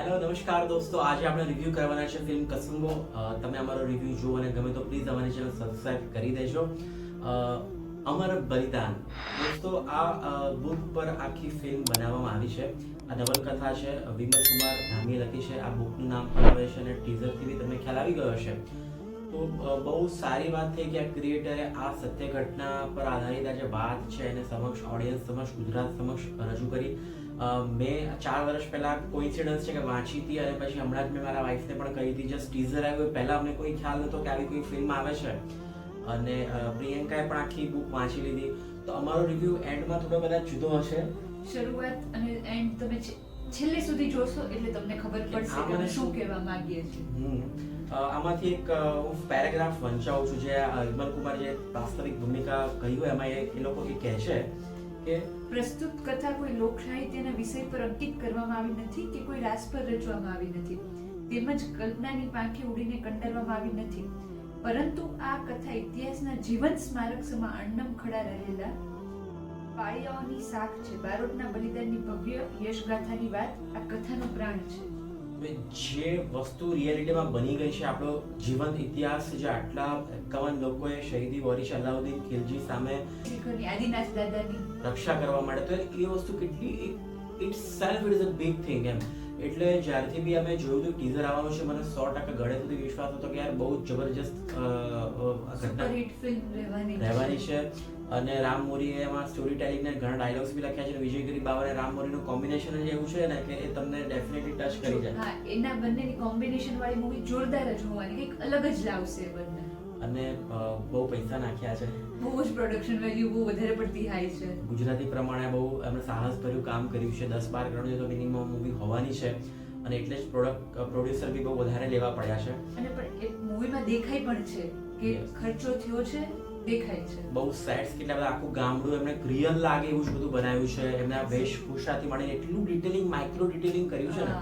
Hello નમસ્કાર દોસ્તો, આજે આપણે રિવ્યુ કરવાના છે ફિલ્મ કસુંબો. તમે અમારો રિવ્યુ જુઓ અને ગમે તો પ્લીઝ અમારી ચેનલ સબસ્ક્રાઇબ કરી દેજો. અમર બલિદાન દોસ્તો, આ બુક પર આખી ફિલ્મ બનાવવામાં આવી છે. આ નવલકથા છે, વિમલ કુમાર ધામીએ લખી છે. આ બુકનું નામ આવે છે અને ટીઝરથી બી તમને ખ્યાલ આવી ગયો હશે. તો બહુ સારી વાત થઈ કે આ ક્રિએટરે આ સત્ય ઘટના પર આધારિત આ જે વાત છે એને સમક્ષ ઓડિયન્સ સમક્ષ ગુજરાત સમક્ષ રજૂ કરી. મેં 4 વર્ષ પહેલા કોઇન્સિડન્સ છે કે વાંચી હતી અને પછી હમણાં જ મેં મારા વાઈફને પણ કહી હતી. જસ્ટ ટીઝર આવ્યું પહેલા અમને કોઈ ખ્યાલ નહોતો કે આવી કોઈ ફિલ્મ આવે છે અને પ્રિયંકાએ પણ આખી બુક વાંચી લીધી. તો અમારો રિવ્યુ એન્ડમાં થોડો કદાચ જુદો હશે. શરૂઆત અને એન્ડ તમે છેલ્લે સુધી જોશો એટલે તમને ખબર પડશે કે અમે શું કહેવા માંગીએ છીએ. આમાંથી એક હું પેરેગ્રાફ વંચાવું છું જે વિમલ કુમાર જે વાસ્તવિક ભૂમિકા કહી હોય એમાં એ લોકો એ કહે છે કે પ્રસ્તુત કથા કોઈ લોક સાહિત્યના વિષય પર અંકિત કરવામાં આવી નથી કે કોઈ રાસ પર રચવામાં આવી નથી, તેમજ કલ્પનાની પાંખે ઉડીને કંડારવામાં આવી નથી, પરંતુ આ કથા ઇતિહાસના જીવંત સ્મારક સમા અણનમ ખડા રહેલા પાળિયાઓની શાખ છે. બારોટના બલિદાનની ભવ્ય યશગાથાની વાત આ કથાનો પ્રાણ છે. જે વસ્તુ રિયાલિટીમાં બની ગઈ છે, આપણો જીવંત ઇતિહાસ જે આટલા 51 લોકોએ શહીદી વોરી છે અલાઉદ્દીન ખિલજી સામે આદિનાથ દાદાની રક્ષા કરવા માટે, તો એ વસ્તુ કેટલી it's self it is a big thing એમ. એટલે જ્યારથી બી અમે જોયું હતું ટીઝર આવવાનું છે, મને 100% ગળે સુધી વિશ્વાસ હતો કે યાર બહુ જબરજસ્ત ઘટના રહેવાની છે. અને રામ મોરીએ એમાં સ્ટોરી ટેલિંગ ને ઘણા ડાયલોગ્સ બી લખ્યા છે. વિજય ગિરી બાવા અને રામ મોરીનું કોમ્બિનેશન જ એવું છે ને કે એ તમને ડેફિનેટલી ટચ કરી જાય. હા, એના બંનેની કોમ્બિનેશન વાળી મૂવી જોરદાર જ હોવાની, કંઈક અલગ જ લાવશે બંને. અને બહુ પૈસા નાખ્યા છે, બહુ જ પ્રોડક્શન વેલ્યુ બહુ વધારે પડતી હાઈ છે. ગુજરાતી પ્રમાણે બહુ એમણે સાહસભર્યું કામ કર્યું છે. 10-12 કરોડની તો મિનિમમ મૂવી હોવાની છે અને એટલે જ પ્રોડ્યુસર બી બહુ વધારે લેવા પડ્યા છે. અને પણ એ મૂવીમાં દેખાય પણ છે કે ખર્ચો થયો છે, દેખાય છે. બહુ સેટ્સ કેટલા બધા, આખું ગામડું એમને રિયલ લાગે એવું જ બધું બનાવ્યું છે. એમના વેશભૂષાથી માંડીને એટલું ડિટેલિંગ માઇક્રો ડિટેલિંગ કર્યું છે ને.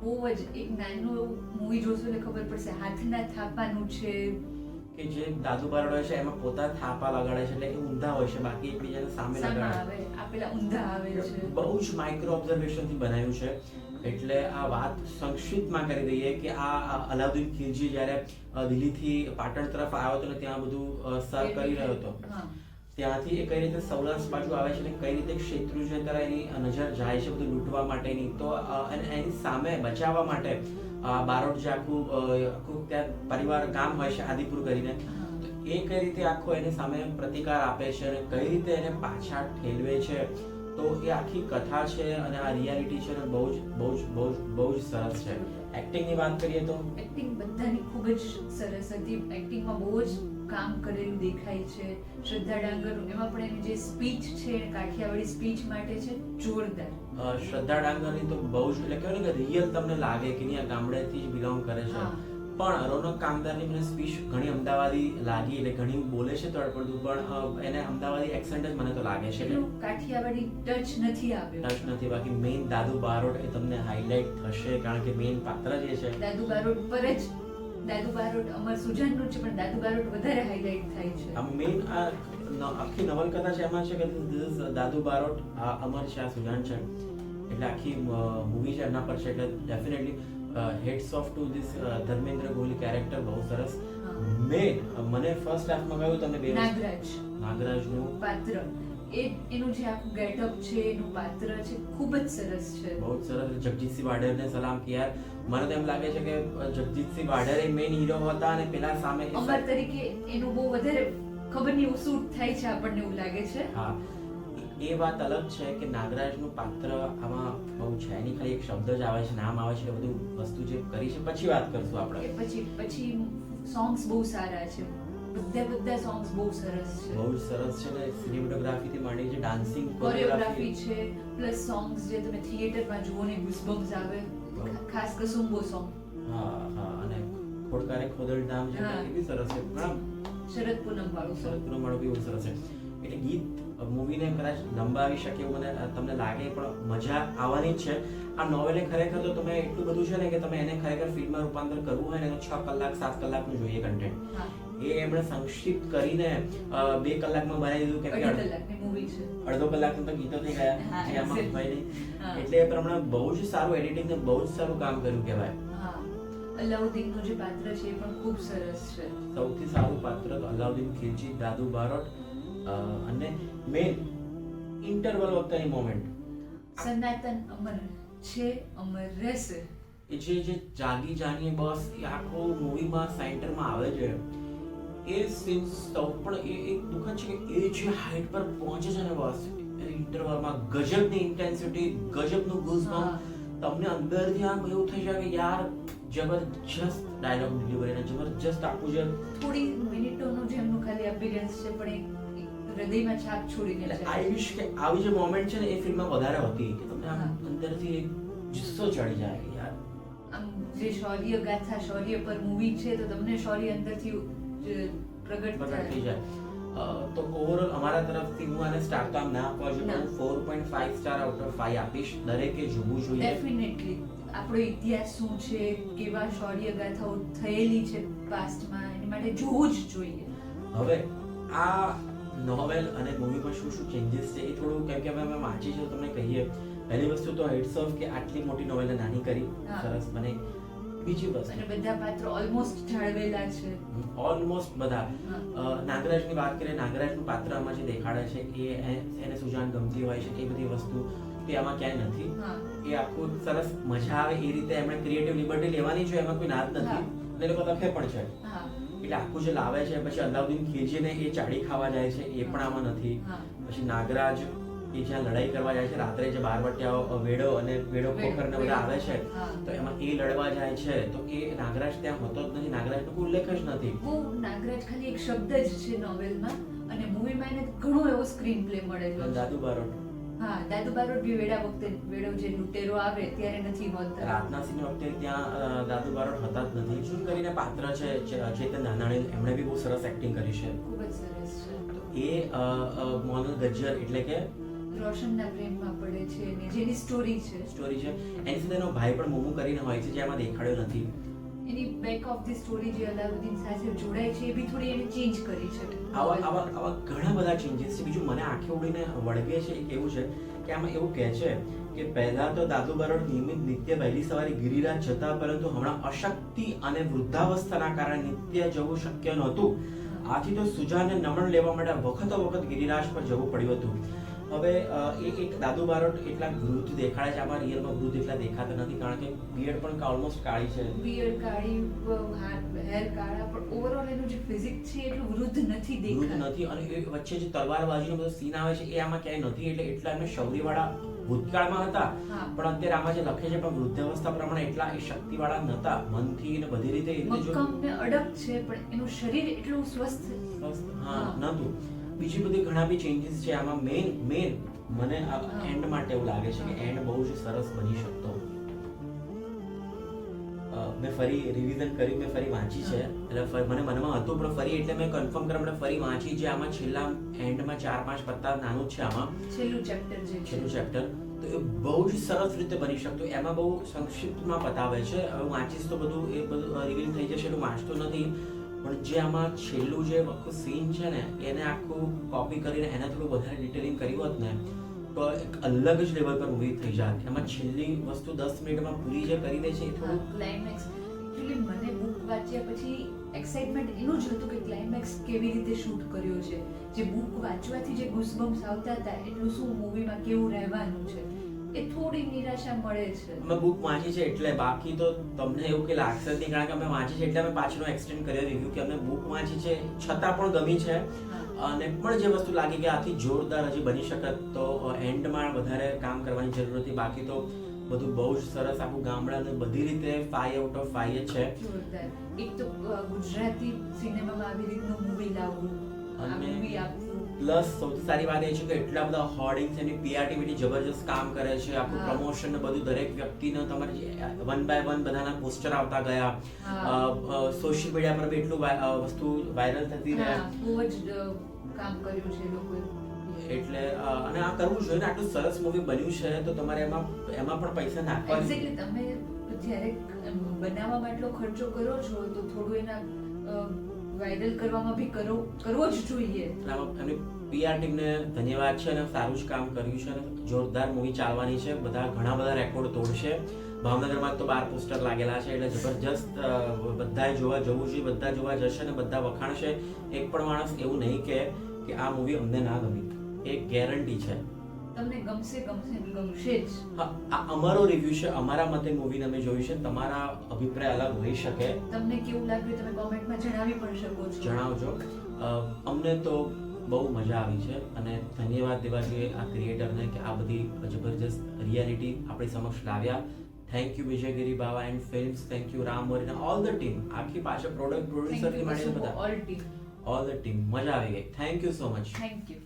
બહુ જ એક નાનું મૂવી જોશો એટલે ખબર પડશે. હાથના થાપાનું છે કે જે દાદુ બારોટ હોય છે એમાં પોતા થાપા લગાડે છે એટલે એ ઊંધા હોય છે, બાકી એકબીજાને સામે લગાડે. આ પેલા ઊંધા આવે છે. બહુ જ માઇક્રો ઓબ્ઝર્વેશન થી બનાવ્યું છે. એટલે આ વાત સંક્ષિપ્તમાં કરી દઈએ કે આ અલાઉદ્દીન ખિલજી જ્યારે દિલ્હીથી પાટણ તરફ આવ્યો હતો ને ત્યાં બધું સર કરી રહ્યો હતો, ત્યાંથી એ કઈ રીતે સૌરાષ્ટ્ર બાજુ આવે છે અને કઈ રીતે શત્રુંજય તરફ એની નજર જાય છે બધું લૂંટવા માટેની. તો એની સામે બચાવવા માટે બારોટ જે આખું ત્યાં પરિવાર ગામ હોય છે આદિપુર કરીને, એ કઈ રીતે આખો એની સામે પ્રતિકાર આપે છે અને કઈ રીતે એને પાછા ઠેલવે છે. તો એ આખી કથા છે અને આ રિયાલિટી છે ને બહુ જ સરસ છે. એક્ટિંગની વાત કરીએ તો એક્ટિંગ બધાની ખૂબ જ સરસ હતી. એક્ટિંગમાં બહુ જ કામ કરેલું દેખાય છે. શ્રદ્ધા ડાંગર એમાં પણ એની જે સ્પીચ છે કાઠિયાવાડી સ્પીચ માટે છે જોરદાર. શ્રદ્ધા ડાંગરની તો બહુ જ એટલે કહેવાય ને કે રિયલ તમને લાગે કે નહીં આ ગામડેથી જ બિલોંગ કરે છે. પણ રોનક કામદારની મને સ્પીચ ઘણી અમદાવાદી લાગી, એટલે ઘણી બોલે છે તળપડતું, પણ એને અમદાવાદી એક્સેન્ટ જ મને તો લાગે છે. કાઠિયાવાડી ટચ નથી આવ્યો, ટચ નથી. બાકી મેઇન દાદુ બારોટ એ તમને હાઇલાઇટ થશે કારણ કે મેઇન પાત્ર જે છે દાદુ બારોટ પર જ. દાદુ બારોટ અમર સુજાનનું છે પણ દાદુ બારોટ વધારે હાઇલાઇટ થાય છે. આ મેઇન આખી નવલકથા છે એમાં છે કે દાદુ બારોટ આ અમર છે, આ સુજાન છે, એટલે આખી મૂવી છે એના પર છે. એટલે definitely heads of two this Dharmendra Gohil character બહુ સરસ. મેન મને ફર્સ્ટ હાફમાં કહ્યું તમે બે નાગરાજનું પાત્ર, એનું જે આખું ગેટઅપ છે, એનું પાત્ર છે ખૂબ જ સરસ છે, બહુ જ સરસ. જગજીતસિંહ વાઢેરને સલામ કે યાર મને તો એમ લાગે છે કે જગજીતસિંહ વાઢેર એ મેઇન હીરો હતા અને પેલા સામે અમર તરીકે એનું બહુ વધારે ખબર નહીં સૂટ થાય છે આપણને એવું લાગે છે. હા, એ વાત અલગ છે કે નાગરાજનું પાત્ર આમાં બહુ છે. એની ખાલી એક શબ્દ જ આવે છે, નામ આવે છે, બધું વસ્તુ જે કરી છે પછી વાત કરશું આપણે. પછી સોંગ્સ બહુ સારા છે, બધા સોંગ્સ બહુ સરસ છે, બહુ સરસ છે. ને સિનેમેટોગ્રાફી થી માંડી જે ડાન્સિંગ કોરિયોગ્રાફી છે, પ્લસ સોંગ્સ જે તમે થિયેટરમાં જુઓ ને ગુઝબમ્સ આવે, ખાસ કસુંબો સોંગ. હા, અને ખોડકારે ખોદલ ધામ છે એ બી સરસ છે. શરદ પૂનમ વાળું બી બહુ સરસ છે. એટલે ગીત મૂવીને કદાચ લંબાવી શકે એવું મને તમને લાગે, પણ મજા આવવાની જ છે. આ નોવેલે ખરેખર તો તમે એટલું બધું છે ને કે તમે એને ખરેખર ફિલ્મમાં રૂપાંતર કરવું હોય ને તો 6 કલાક 7 કલાકનું જોઈએ કન્ટેન્ટ. એ એમણે સંક્ષિપ્ત કરીને 2 કલાકમાં બનાવી દીધું. કેમ કે અડધો કલાકની મૂવી છે, અડધો કલાકનું તો ગીતો થઈ ગયા જે આમાં ભાઈ નહીં. હા. એટલે એ પ્રમાણે બહુ જ સારું એડિટિંગ ને બહુ જ સારું કામ કર્યું કહેવાય. હા, અલાઉદ્દીનનું જે પાત્ર છે એ પણ ખૂબ સરસ છે. સૌથી સારું પાત્ર તો અલાઉદ્દીન ખિલજી, દાદુ બારોટ અને મેન ઇન્ટરવલ વખતની મોમેન્ટ, સનાતન અમર છે, અમર રહેશે. એ જે જાગી જાગી બસ એ આખો મૂવીમાં સેન્ટરમાં આવે છે. એ સીન તો પણ એ એક દુઃખદ છે કે એ જે હાઈટ પર પહોંચે છે ને બસ ઇન્ટરવલમાં ગજબની ઇન્ટેન્સિટી, ગજબનું ગૂઝબમ્પ, તમને અંદરથી આમ એવું થઈ જાય કે યાર જબરજસ્ત ડાયલોગ ડિલિવરી અને જબરજસ્ત આખું જે થોડી મિનિટોનું જે એમનું ખાલી અપિયરન્સ છે પણ એ હૃદયમાં છાપ છોડીને એટલે જાય. આઈ વિશ કે આવી જે મોમેન્ટ છે ને એ ફિલ્મમાં વધારે હતી કે તમને આમ હા. અંદરથી એક જુસ્સો ચડી જાય કે યાર આમ જે શૌર્ય ગાથા, શૌર્ય પર મૂવી છે તો તમને શૌર્ય અંદરથી પ્રગટ પ્રગટ થઈ થાય. જાય. તો ઓવરઓલ અમારા તરફથી હું આને સ્ટાર તો આમ ના આપવા છું, ના. પણ 4.5 સ્ટાર આઉટ ઓફ 5 આપીશ. દરેકે જોવું જોઈએ. ડેફિનેટલી આપણો ઇતિહાસ શું છે, કેવા શૌર્ય ગાથાઓ થયેલી છે પાસ્ટમાં, એની માટે જોવું જ જોઈએ. હવે આ નોવેલ અને મૂવીમાં શું શું ચેન્જીસ છે એ થોડું કેમ કે અમે વાંચી છે તો તમને કહીએ. પહેલી વસ્તુ તો હેડ્સ ઓફ કે આટલી મોટી નોવેલને નાની કરી, હા. સરસ બને. બીજી વસ્તુ અને બધા પાત્રો ઓલમોસ્ટ જાળવેલા છે. ઓલમોસ્ટ બધા હા. નાગરાજની વાત કરીએ, નાગરાજનું પાત્ર આમાં જે દેખાડે છે કે એને સુજાન ગમતી હોય છે, એ બધી વસ્તુ તે આમાં ક્યાંય નથી. હા. એ આખું સરસ મજા આવે એ રીતે એમણે ક્રિએટિવ લિબર્ટી લેવાની છે, એમાં કોઈ ના જ નથી. હા. અને એ લોકો તકે પણ છે. હા. એટલે આખું જે લાવે છે, પછી અલાઉદ્દીન ખિલજીને એ ચાડી ખાવા જાય છે એ પણ આમાં નથી. હા. પછી નાગરાજ એ જ્યાં લડાઈ કરવા જાય છે રાત્રે, જે બારવટિયાઓ વેડો અને વેડો ખોખર ને બધા આવે છે, હા. તો એમાં એ લડવા જાય છે તો એ નાગરાજ ત્યાં હોતો જ નથી. નાગરાજનો કોઈ ઉલ્લેખ જ નથી. બહુ નાગરાજ ખાલી એક શબ્દ જ છે નોવેલમાં, અને મૂવીમાં એને ઘણો એવો સ્ક્રીન પ્લે મળેલો છે. દાદુ બારોટ હા, દાદુ બારોટ બી વેડા વખતે, વેડો જે લૂંટેરો આવે ત્યારે નથી હોતા. રાતના સીન વખતે ત્યાં દાદુ બારોટ હતા જ નથી. શું કરીને પાત્ર છે ચેતન નાનાણી, એમણે બી બહુ સરસ એક્ટિંગ કરી છે. ખૂબ જ સરસ છે. એ મોનલ ગજ્જર એટલે કે રોશનના પ્રેમમાં પડે છે અને જેની સ્ટોરી છે, સ્ટોરી છે, એની સાથે એનો ભાઈ પણ મોમો કરીને હોય છે, જે આમાં દેખાડ્યો નથી. એની બેક ઓફ ધી સ્ટોરી જે અલાઉદ્દીન સાથે જોડાય છે એ બી થોડી એને ચેન્જ કરી છે. આવા ઘણા બધા ચેન્જીસ છે. બીજું મને આંખે ઉડીને વળગે છે એ કેવું છે કે આમાં એવું કહે છે કે પહેલા તો દાદુ બારોટ નિયમિત નિત્ય વહેલી સવારે ગિરિરાજ જતા, પરંતુ હમણાં અશક્તિ અને વૃદ્ધાવસ્થાના કારણે નિત્ય જવું શક્ય નહોતું. આથી તો સુજાને નમણ લેવા માટે વખતો વખત ગિરિરાજ પર જવું પડ્યું હતું. હવે એક દાદુ બારોટ એટલા વૃદ્ધ દેખાડે છે, આમાં રિયલમાં વૃદ્ધ એટલા દેખાતા નથી, કારણ કે બિયર્ડ પણ ઓલમોસ્ટ કાળી છે, બિયર્ડ કાળી, હેર કાળા, પણ ઓવરઓલ એનું જે ફિઝિક છે એટલું વૃદ્ધ નથી વૃદ્ધ દેખાતું. નથી. અને એ વચ્ચે જે તલવારબાજીનો બધો સીન આવે છે એ આમાં ક્યાંય નથી. એટલે એટલા એમને શૌર્યવાળા ભૂતકાળમાં હતા, હા. પણ અત્યારે આમાં જે લખે છે પણ વૃદ્ધાવસ્થા પ્રમાણે એટલા એ શક્તિવાળા નહોતા, મનથી ને બધી રીતે એ રીતે જો મક્કમ ને અડગ છે, પણ એનું શરીર એટલું સ્વસ્થ હા નહોતું. બીજી બધી ઘણા બી ચેન્જીસ છે આમાં. મેન મને આ એન્ડ માટે એવું લાગે છે કે એન્ડ બહુ જ સરસ બની શકતો. મેં ફરી રિવિઝન કર્યું, મેં ફરી વાંચી છે, એટલે મને મનમાં હતું પણ ફરી એટલે મેં કન્ફર્મ કરવા માટે ફરી વાંચી. જે આમાં છેલ્લા એન્ડમાં 4-5 પત્તા નાનું જ છે આમાં, છેલ્લું ચેપ્ટર જે છે. છેલ્લું ચેપ્ટર, તો એ બહુ જ સરસ રીતે બની શકતું. એમાં બહુ સંક્ષિપ્તમાં બતાવે છે. હવે વાંચીશ તો બધું એ બધું રિવીલ થઈ જશે, એટલું વાંચતો નથી. પણ જે આમાં છેલ્લું જે આખું સીન છે ને એને આખું કોપી કરીને એને થોડું વધારે ડિટેલિંગ કર્યું હોત ને તો એક અલગ જ લેવલ પર મૂવી થઈ જાત. એમાં છેલ્લી વસ્તુ 10 મિનિટમાં પૂરી જે કરી દે છે એ થોડું ક્લાઇમેક્સ, એકચ્યુઅલી મને બુક વાંચ્યા પછી એક્સાઇટમેન્ટ એનું જ હતું કે ક્લાઇમેક્સ કેવી રીતે શૂટ કર્યો છે. જે બુક વાંચવાથી જે ગુસબમ્સ આવતા હતા એટલું શું મૂવીમાં કેવું રહેવાનું છે એ થોડી નિરાશા મળે છે. અમે બુક વાંચી છે એટલે, બાકી તો તમને એવું કે લાગશે જ નહીં, કારણ કે અમે વાંચી છે એટલે અમે પાછળનો એક્સટેન્ડ કર્યો રિવ્યુ કે અમને બુક વાંચી છે છતાં પણ ગમી છે. અને પણ જે વસ્તુ લાગી કે આથી જોરદાર હજી બની શકત તો એન્ડમાં વધારે કામ કરવાની જરૂર હતી. બાકી તો બધું બહુ જ સરસ, આખું ગામડાનું બધી રીતે 5 આઉટ ઓફ 5 જ છે. જોરદાર. એક તો ગુજરાતી સિનેમામાં આવી રીતનું મૂવી લાવવું, આ અને મૂવી આપવું, પ્લસ સૌથી સારી વાત એ છે કે એટલા બધા હોર્ડિંગ્સ એની પીઆરટીવી જબરજસ્ત કામ કરે છે. આખું હા. પ્રમોશન ને બધું દરેક વ્યક્તિને તમારે 1 બાય 1 બધાના પોસ્ટર આવતા ગયા. સોશિયલ મીડિયા પર બી એટલું વસ્તુ વાયરલ થતી રહે. હા, બહુ જ કામ કર્યું છે લોકોએ. એટલે અને આ કરવું જોઈએ ને. આટલું સરસ મૂવી બન્યું છે તો તમારે એમાં પણ પૈસા નાખવા જોઈએ. એક્ઝેક્ટલી. તમે જ્યારે બનાવવામાં એટલો ખર્ચો કરો છો તો થોડું એના વાયરલ કરવામાં બી કરવો જ જોઈએ. અને આમાં એમની PR ટીમને ધન્યવાદ છે અને સારું જ કામ કર્યું છે અને જોરદાર મૂવી ચાલવાની છે. ઘણા બધા રેકોર્ડ તોડશે. ભાવનગરમાં તો 12 પોસ્ટર લાગેલા છે એટલે જબરજસ્ત બધાએ જોવા જવું જોઈએ. બધા જોવા જશે અને બધા વખાણશે. એક પણ માણસ એવું નહીં કે આ મૂવી અમને ના ગમી. એ ગેરંટી છે. તમને ગમશે જ. હા, આ અમારો રિવ્યુ છે. અમારા મતે મૂવીને અમે જોયું છે. તમારા અભિપ્રાય અલગ હોઈ શકે. તમને કેવું લાગ્યું તમે કોમેન્ટમાં જણાવી પણ શકો છો. જણાવજો. અમને તો બહુ મજા આવી છે અને ધન્યવાદ દેવા જોઈએ આ ક્રિએટરને કે આ બધી જબરજસ્ત રિયાલિટી આપણી સમક્ષ લાવ્યા. થેન્ક યુ વિજયગીરી બાવા and films. Thank you Ram Mori all the team. આખી પાછળ પ્રોડક્ટ પ્રોડ્યુસરથી માંડીને બધા all team. All the team. મજા આવી ગઈ. Thank you so much. Thank you.